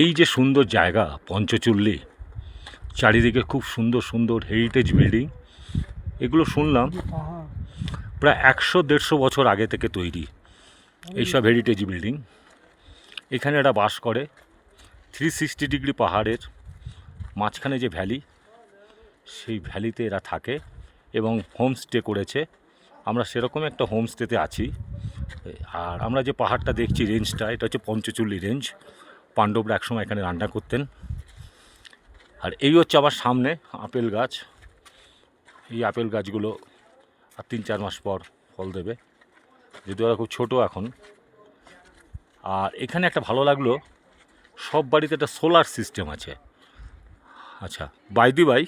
এই যে সুন্দর জায়গা পঞ্চচল্লী, চারিদিকে খুব সুন্দর সুন্দর হেরিটেজ বিল্ডিং, এগুলো শুনলাম প্রায় 100-150 বছর আগে থেকে তৈরি এইসব হেরিটেজ বিল্ডিং। এখানে এরা বাস করে 360 ডিগ্রি পাহাড়ের মাঝখানে যে ভ্যালি, সেই ভ্যালিতে এরা থাকে এবং হোমস্টে করেছে। আমরা সেরকম একটা হোমস্টেতে আছি। আর আমরা যে পাহাড়টা দেখছি, রেঞ্জটা, এটা হচ্ছে পঞ্চচল্লী রেঞ্জ। পাণ্ডবরা একসময় এখানে রান্না করতেন। আর এই হচ্ছে আমার সামনে আপেল গাছ। এই আপেল গাছগুলো আর 3-4 মাস পর ফল দেবে, যদিও ওরা খুব ছোটো এখন। আর এখানে একটা ভালো লাগলো, সব বাড়িতে একটা সোলার সিস্টেম আছে। আচ্ছা, বাই দি বাই,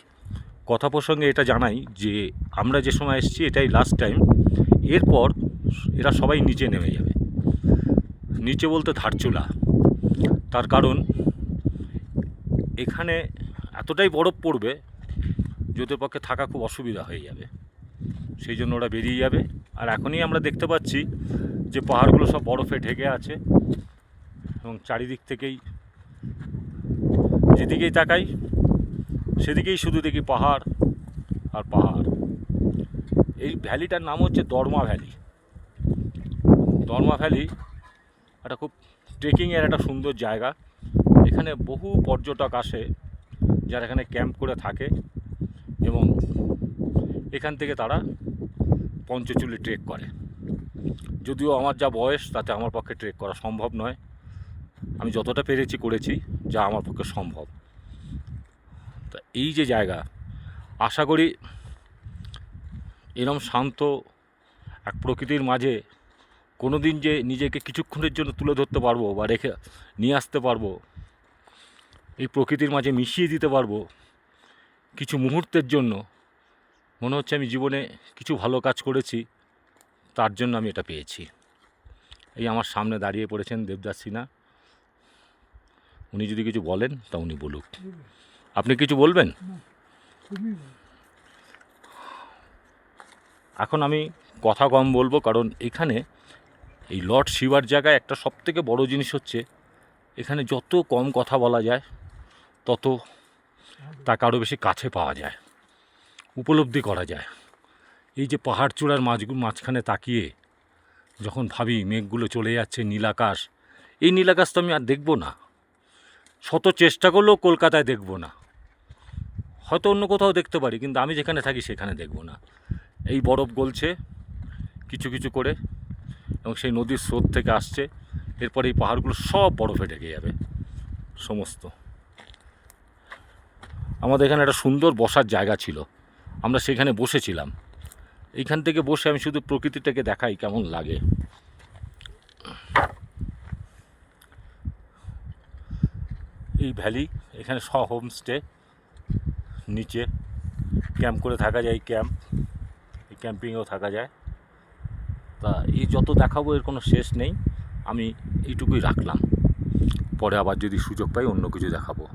কথা প্রসঙ্গে এটা জানাই যে আমরা যে সময় এসেছি এটাই লাস্ট টাইম। এরপর এরা সবাই নিচে নেমে যাবে। নিচে বলতে ধারচুলা। তার কারণ এখানে এতটাই বরফ পড়বে যে ওদের পক্ষে থাকা খুব অসুবিধা হয়ে যাবে, সেই জন্য ওরা বেরিয়ে যাবে। আর এখনই আমরা দেখতে পাচ্ছি যে পাহাড়গুলো সব বরফে ঢেকে আছে এবং চারিদিক থেকেই, যেদিকেই তাকাই সেদিকেই শুধু দেখি পাহাড় আর পাহাড়। এই ভ্যালিটার নাম হচ্ছে দর্মা ভ্যালি। দর্মা ভ্যালি একটা খুব ট্রেকিংয়ের একটা সুন্দর জায়গা। এখানে বহু পর্যটক আসে যারা এখানে ক্যাম্প করে থাকে এবং এখান থেকে তারা পঞ্চচল্লী ট্রেক করে। যদিও আমার যা বয়স, তাতে আমার পক্ষে ট্রেক করা সম্ভব নয়। আমি যতটা পেরেছি করেছি, যা আমার পক্ষে সম্ভব। তা এই যে জায়গা, আশা করি এরম শান্ত এক প্রকৃতির মাঝে কোনো দিন যে নিজেকে কিছুক্ষণের জন্য তুলে ধরতে পারবো বা রেখে নিয়ে আসতে পারবো, এই প্রকৃতির মাঝে মিশিয়ে দিতে পারবো কিছু মুহূর্তের জন্য, মনে হচ্ছে আমি জীবনে কিছু ভালো কাজ করেছি, তার জন্য আমি এটা পেয়েছি। এই আমার সামনে দাঁড়িয়ে পড়েছেন দেবদাস সিনহা। উনি যদি কিছু বলেন তা উনি বলুক। আপনি কিছু বলবেন? এখন আমি কথা কম বলবো, কারণ এখানে এই লর্ড শিবার জায়গায় একটা সবথেকে বড় জিনিস হচ্ছে, এখানে যত কম কথা বলা যায় তত তাকে আরও বেশি কাছে পাওয়া যায়, উপলব্ধি করা যায়। এই যে পাহাড় চূড়ার মাঝখানে তাকিয়ে যখন ভাবি মেঘগুলো চলে যাচ্ছে, নীলাকাশ, এই নীলাকাশ তো আমি আর দেখব না, শত চেষ্টা করলেও কলকাতায় দেখব না। হয়তো অন্য কোথাও দেখতে পারি, কিন্তু আমি যেখানে থাকি সেখানে দেখব না। এই বরফ গলছে কিছু কিছু করে এবং সেই নদীর স্রোত থেকে আসছে। এরপর এই পাহাড়গুলো সব বরফে ঢেকে যাবে সমস্ত। আমাদের এখানে একটা সুন্দর বসার জায়গা ছিল, আমরা সেখানে বসেছিলাম। এইখান থেকে বসে আমি শুধু প্রকৃতিটাকে দেখাই কেমন লাগে। এই ভ্যালি, এখানে সব হোমস্টে, নিচে ক্যাম্প করে থাকা যায়, এই ক্যাম্পিংয়েও থাকা যায়। তা এই যত দেখাবো এর কোনো শেষ নেই, আমি এইটুকুই রাখলাম। পরে আবার যদি সুযোগ পাই অন্য কিছু দেখাবো।